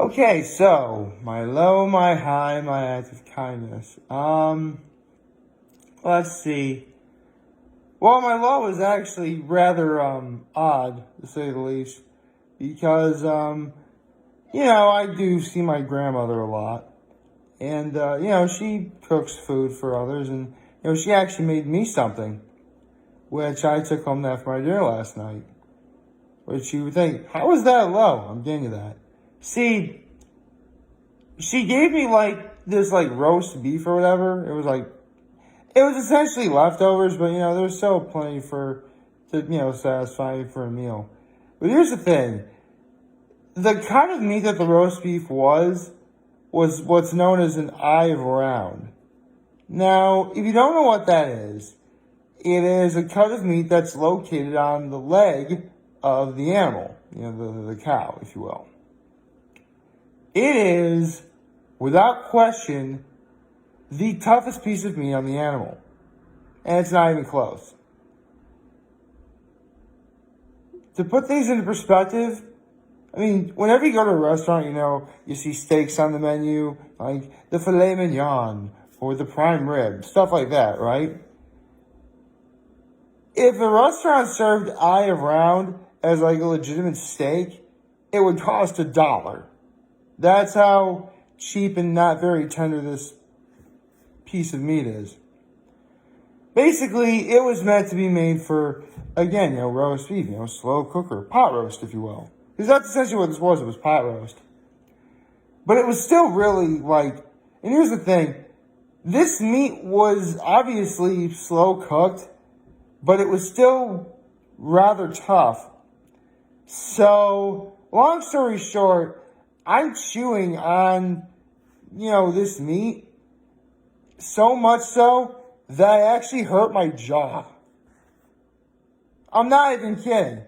Okay, so my low, my high, my act of kindness. Let's see. Well, my low is actually rather odd to say the least, because I do see my grandmother a lot, and she cooks food for others, and she actually made me something, which I took home for my dinner last night. Which you would think, how is that low? I'm getting you that. See, she gave me this roast beef or whatever. It was essentially leftovers, but there's still plenty to satisfy you for a meal. But here's the thing. The kind of meat that the roast beef was what's known as an eye of round. Now, if you don't know what that is, it is a cut of meat that's located on the leg of the animal, the cow, if you will. It is, without question, the toughest piece of meat on the animal. And it's not even close. To put things into perspective, whenever you go to a restaurant, you see steaks on the menu, like the filet mignon or the prime rib, stuff like that, right? If a restaurant served eye of round as a legitimate steak, it would cost $1. That's how cheap and not very tender this piece of meat is. Basically, it was meant to be made for, again, roast beef, slow cooker, pot roast, if you will. Because that's essentially what this was. It was pot roast. But it was still really and here's the thing. This meat was obviously slow cooked, but it was still rather tough. So, long story short, I'm chewing on, this meat so much so that I actually hurt my jaw. I'm not even kidding.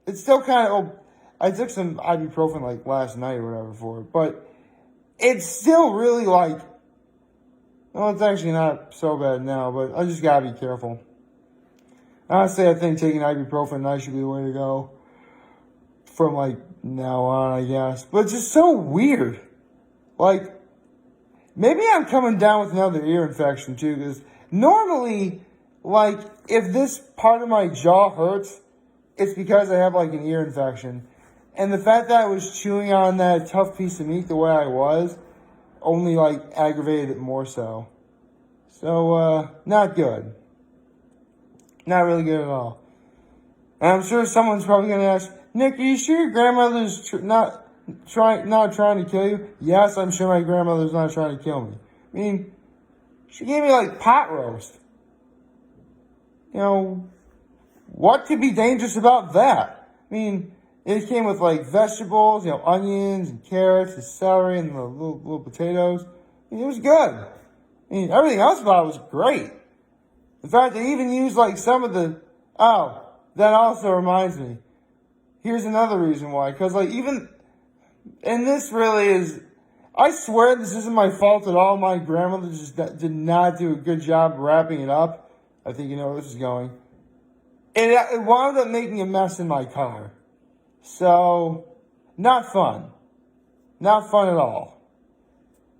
It's still kind of, I took some ibuprofen last night or whatever for it, but it's still really well, it's actually not so bad now, but I just gotta be careful. Honestly, I think taking ibuprofen night should be the way to go from now on, I guess. But it's just so weird. Maybe I'm coming down with another ear infection too, because normally, if this part of my jaw hurts, it's because I have an ear infection. And the fact that I was chewing on that tough piece of meat the way I was only aggravated it more so. So, not good. Not really good at all. And I'm sure someone's probably going to ask, Nick, are you sure your grandmother's not trying to kill you? Yes, I'm sure my grandmother's not trying to kill me. She gave me pot roast. What could be dangerous about that? It came with vegetables, onions and carrots and celery and the little potatoes. It was good. Everything else about it was great. In fact, they even used some of the, that also reminds me. Here's another reason why. Because and this really is, I swear this isn't my fault at all. My grandmother just did not do a good job wrapping it up. I think you know where this is going. It wound up making a mess in my car. So, not fun. Not fun at all.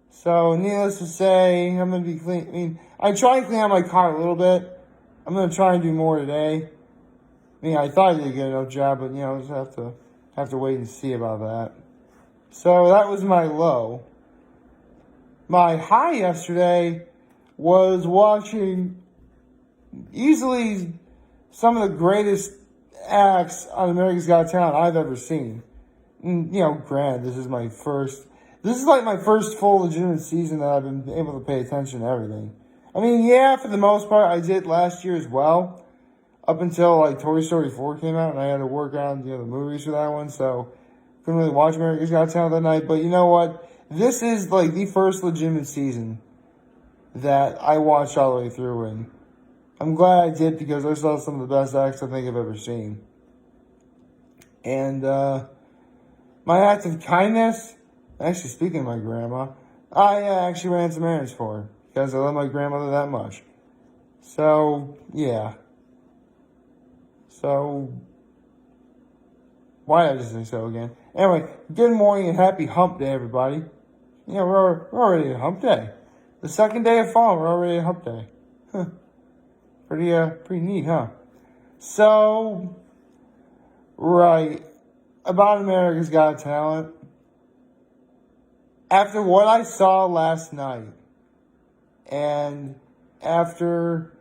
So, needless to say, I'm going to be clean. I try and clean out my car a little bit. I'm going to try and do more today. I thought I did a good enough job, but, just have to wait and see about that. So, that was my low. My high yesterday was watching easily some of the greatest acts on America's Got Talent I've ever seen. And, granted, this is my first full legitimate season that I've been able to pay attention to everything. For the most part, I did last year as well, up until Toy Story 4 came out, and I had to work on the movies for that one, so couldn't really watch America's Got Talent that night. But you know what? This is the first legitimate season that I watched all the way through, and I'm glad I did because I saw some of the best acts I think I've ever seen. And my act of kindness, actually speaking of my grandma, I actually ran some errands for her because I love my grandmother that much. So, yeah. So, Why did I just say so again? Anyway, good morning and happy hump day, everybody. We're already at hump day. The second day of fall, we're already at hump day. Huh. Pretty neat, huh? So, right, about America's Got Talent. After what I saw last night, and after,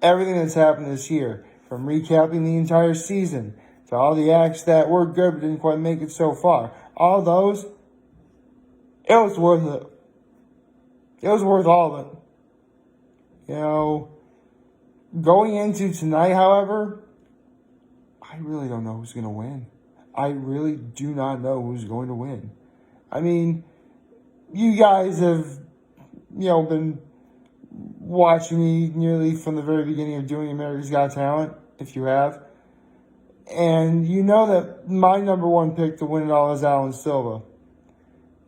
everything that's happened this year, from recapping the entire season to all the acts that were good but didn't quite make it so far, all those, it was worth it. It was worth all of it. Going into tonight, however, I really don't know who's going to win. I really do not know who's going to win. I mean, you guys have, been watching me nearly from the very beginning of doing America's Got Talent, if you have. And you know that my number one pick to win it all is Alan Silva.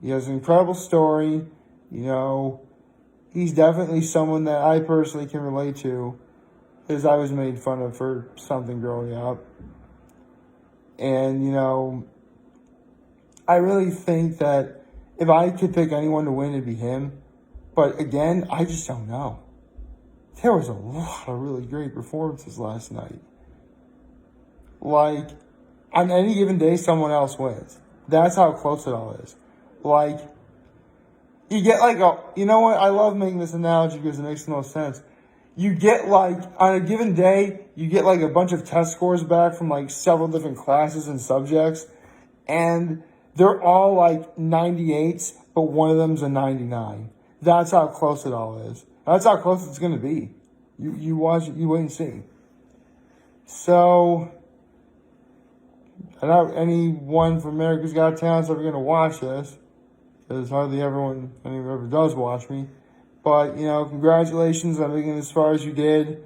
He has an incredible story. He's definitely someone that I personally can relate to, because I was made fun of for something growing up. And, I really think that if I could pick anyone to win, it'd be him. But again, I just don't know. There was a lot of really great performances last night. Like, on any given day, someone else wins. That's how close it all is. Like, you get you know what? I love making this analogy because it makes the most sense. You get on a given day, you get a bunch of test scores back from several different classes and subjects. And they're all 98s, but one of them's a 99. That's how close it all is. That's how close it's going to be. You watch it, you wait and see. So, I doubt anyone from America's Got Talent is ever going to watch this, because hardly anyone ever does watch me. But, congratulations on making it as far as you did.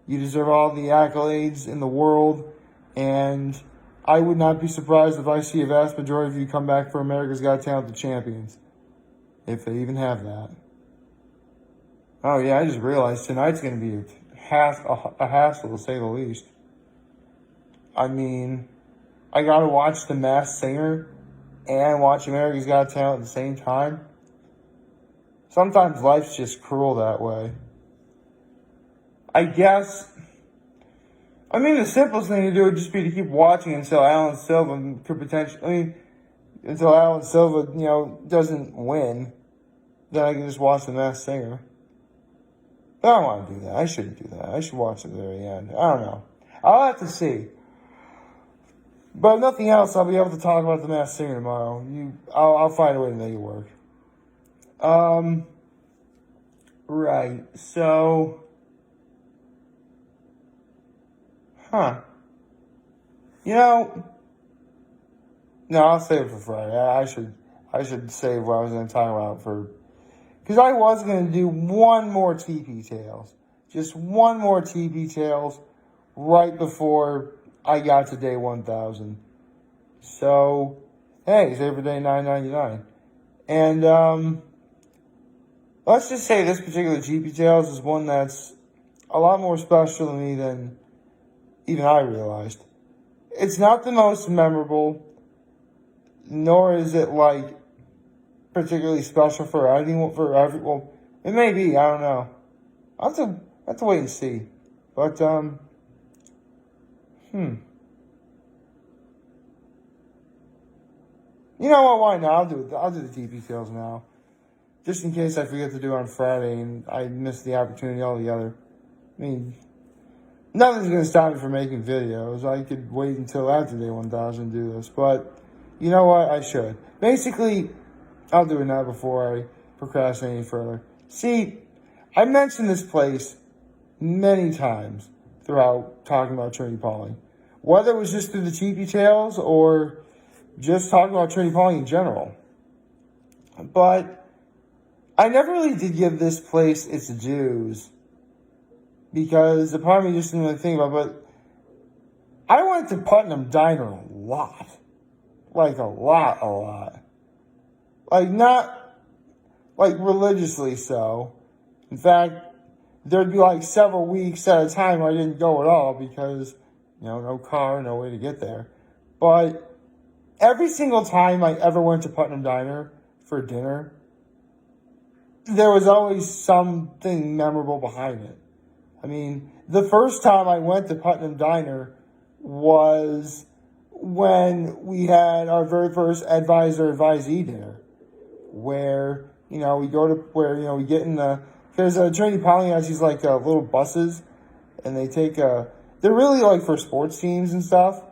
You deserve all the accolades in the world. And I would not be surprised if I see a vast majority of you come back for America's Got Talent, the champions. If they even have that. Oh, yeah, I just realized tonight's going to be a hassle, to say the least. I mean, I got to watch The Masked Singer and watch America's Got Talent at the same time. Sometimes life's just cruel that way. I guess, the simplest thing to do would just be to keep watching until Alan Silva could potentially, until Alan Silva, doesn't win. Then I can just watch The Masked Singer. But I don't want to do that. I shouldn't do that. I should watch it to the very end. I don't know. I'll have to see. But if nothing else, I'll be able to talk about The Masked Singer tomorrow. I'll find a way to make it work. Right. So, no, I'll save it for Friday. I should save what I was going to talk about because I was going to do one more TP Tales. Just one more TP Tales right before I got to day 1,000. So, hey, save for day 999. And, let's just say this particular GP Tales is one that's a lot more special to me than even I realized. It's not the most memorable, nor is it particularly special for anyone, well, it may be, I don't know. I'll have to wait and see. But, You know what, why not? I'll do the TP Tales now. Just in case I forget to do it on Friday and I miss the opportunity altogether. Nothing's going to stop me from making videos. I could wait until after day 1,000 to do this. But, you know what? I should. Basically, I'll do it now before I procrastinate any further. See, I mentioned this place many times throughout talking about Trinity-Pawling. Whether it was just through the TP Tales or just talking about Trinity-Pawling in general. But I never really did give this place its dues. Because the part of me just didn't really think about it. But I went to Putnam Diner a lot. A lot. Not, religiously so. In fact, there'd be, several weeks at a time where I didn't go at all because no car, no way to get there. But every single time I ever went to Putnam Diner for dinner, there was always something memorable behind it. I mean, the first time I went to Putnam Diner was when we had our very first advisor-advisee dinner, where, we go to, where, we get in there's a Trinity-Pawling has these, little buses, and they take, they're really, for sports teams and stuff.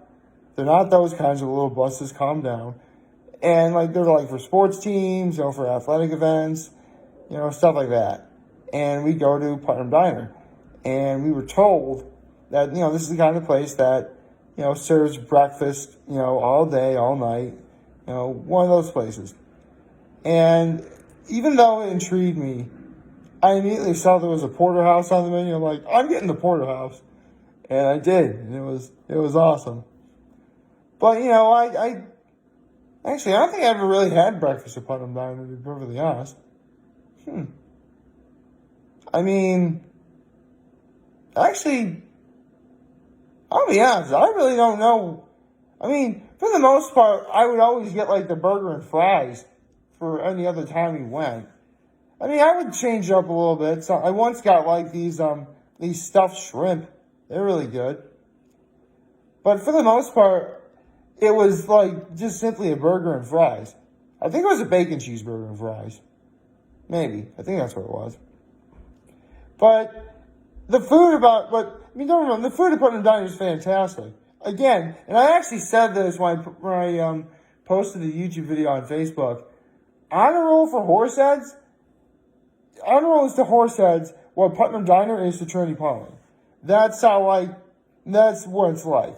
They're not those kinds of little buses, calm down. And, they're, for sports teams, for athletic events, stuff like that. And we go to Putnam Diner. And we were told that, this is the kind of place that, serves breakfast, all day, all night. One of those places. And even though it intrigued me, I immediately saw there was a porterhouse on the menu. I'm like, I'm getting the porterhouse. And I did. And it was awesome. But, I don't think I ever really had breakfast at Putnam Diner, to be perfectly honest. I mean, actually, I'll be honest, I really don't know. I mean, for the most part, I would always get, the burger and fries for any other time we went. I mean, I would change it up a little bit. So I once got, these stuffed shrimp. They're really good. But for the most part, it was, just simply a burger and fries. I think it was a bacon cheeseburger and fries. Maybe. I think that's what it was. But the food don't remember, the food at Putnam Diner is fantastic. Again, and I actually said this when I posted the YouTube video on Facebook. Honor roll for horse heads. Honor roll is to horse heads what Putnam Diner is to Trinity-Pawling. That's that's what it's like.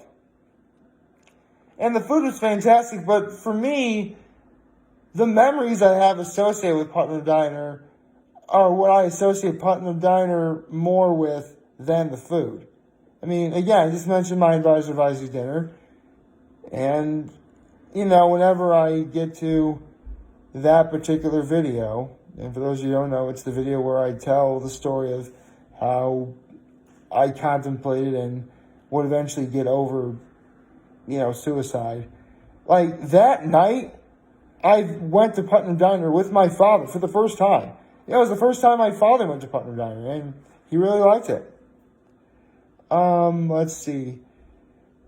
And the food was fantastic, but for me, the memories I have associated with Putnam Diner are what I associate Putnam Diner more with than the food. I mean, again, I just mentioned my advisor-advisee dinner. And, whenever I get to that particular video, and for those of you who don't know, it's the video where I tell the story of how I contemplated and would eventually get over, suicide. That night, I went to Putnam Diner with my father for the first time. It was the first time my father went to Putnam Diner, and he really liked it. Let's see.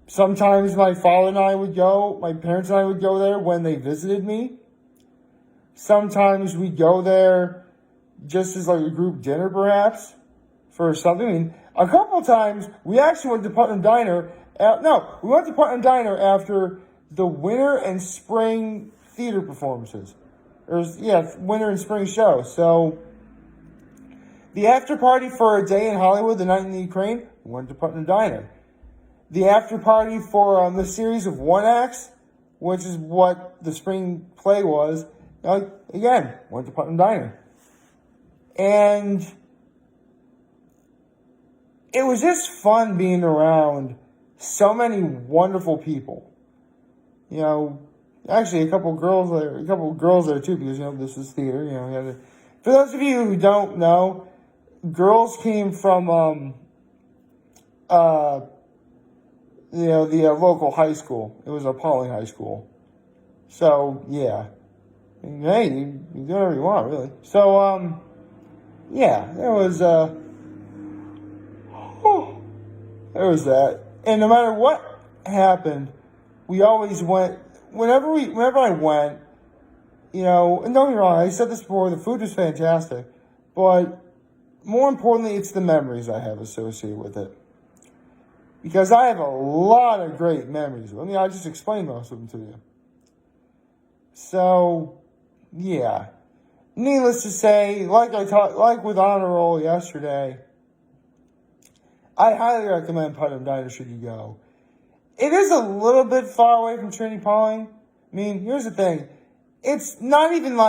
Sometimes my father and I would go, my parents and I would go there when they visited me. Sometimes we'd go there just as a group dinner, perhaps, for something. I mean, a couple of times we actually went to Putnam Diner. We went to Putnam Diner after the winter and spring theater performances. Winter and spring show. So, the after party for A Day in Hollywood, The Night in the Ukraine, we went to Putnam Diner. The after party for the series of one acts, which is what the spring play was, again, went to Putnam Diner. And it was just fun being around so many wonderful people. Actually, a couple girls there too, because, this is theater, For those of you who don't know, girls came from, the local high school. It was a Pawling high school. So, yeah. Hey, you do whatever you want, really. So, there was, there was that. And no matter what happened, we always went, whenever I went, and don't get me wrong, I said this before, the food was fantastic, but more importantly, it's the memories I have associated with it. Because I have a lot of great memories. I'll just explain most of them to you. So, yeah. Needless to say, like with Honor Roll yesterday, I highly recommend Putnam Diner should you go. It is a little bit far away from Trinity-Pawling. I mean, here's the thing. It's not even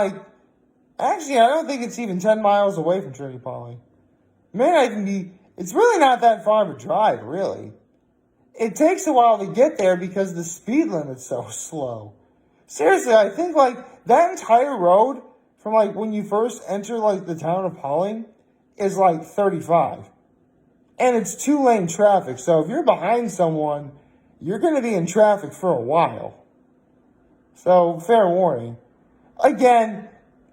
actually, I don't think it's even 10 miles away from Trinity-Pawling. It may not even be, it's really not that far of a drive, really. It takes a while to get there because the speed limit's so slow. Seriously, I think, that entire road from, when you first enter, the town of Pawling is, 35. And it's 2-lane traffic. So if you're behind someone, you're going to be in traffic for a while. So, fair warning. Again,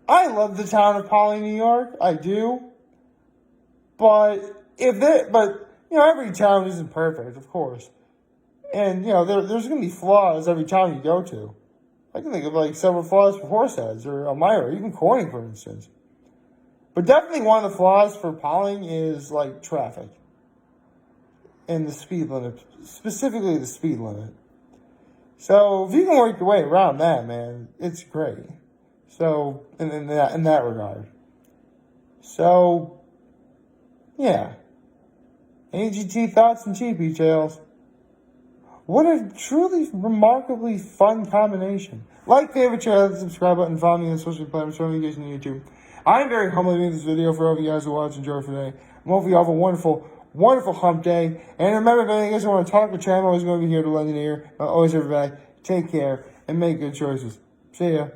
I love the town of Pawling, New York. I do. But every town isn't perfect, of course. And, there's going to be flaws every town you go to. I can think of, several flaws for Horseheads or Elmira, even Corning, for instance. But definitely one of the flaws for Pawling is, traffic. And the speed limit. Specifically the speed limit. So, if you can work your way around that, man, it's great. So, in that regard. So, yeah. AGT thoughts and cheapy tales. What a truly remarkably fun combination. Like, favorite, share, hit the subscribe button, follow me on social platforms, show me guys on YouTube. I'm very humbled to make this video for all of you guys who watch and enjoy today. I hope you have a wonderful, wonderful hump day. And remember, if you guys want to talk to Chan, I'm always going to be here to lend an ear. Always, everybody, take care and make good choices. See ya.